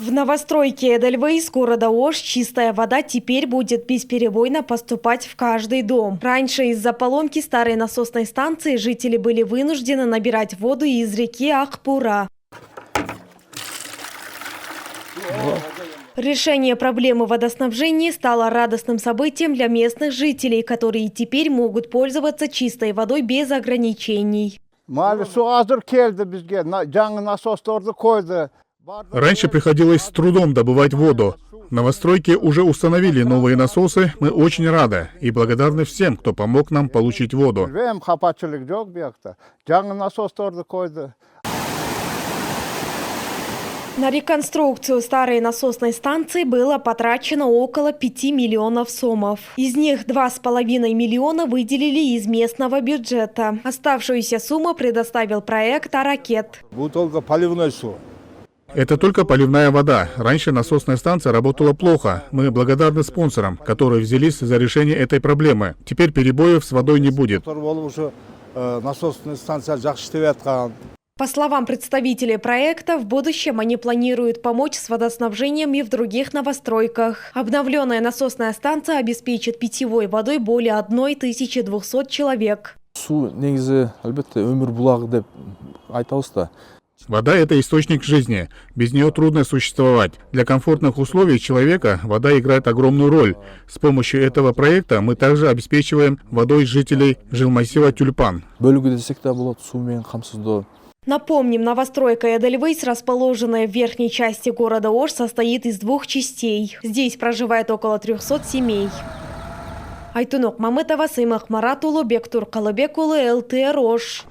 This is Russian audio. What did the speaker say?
В новостройке Эдельвейс города Ош чистая вода теперь будет бесперебойно поступать в каждый дом. Раньше из-за поломки старой насосной станции жители были вынуждены набирать воду из реки Ахпура. Решение проблемы водоснабжения стало радостным событием для местных жителей, которые теперь могут пользоваться чистой водой без ограничений. Раньше приходилось с трудом добывать воду. В новостройке уже установили новые насосы. Мы очень рады и благодарны всем, кто помог нам получить воду. На реконструкцию старой насосной станции было потрачено около 5 миллионов сомов. Из них 2,5 миллиона выделили из местного бюджета. Оставшуюся сумму предоставил проект «Аракет». Это только поливная вода. Раньше насосная станция работала плохо. Мы благодарны спонсорам, которые взялись за решение этой проблемы. Теперь перебоев с водой не будет. По словам представителей проекта, в будущем они планируют помочь с водоснабжением и в других новостройках. Обновленная насосная станция обеспечит питьевой водой более 1200 человек. Вода – это источник жизни. Без нее трудно существовать. Для комфортных условий человека вода играет огромную роль. С помощью этого проекта мы также обеспечиваем водой жителей жилмассива Тюльпан. Напомним, новостройка Эдельвейс, расположенная в верхней части города Ош, состоит из 2 частей. Здесь проживает около 300 семей. Айтунок Мамытова, Саймах Маратулу, Бектур Калыбекулы, ЛТР Ош.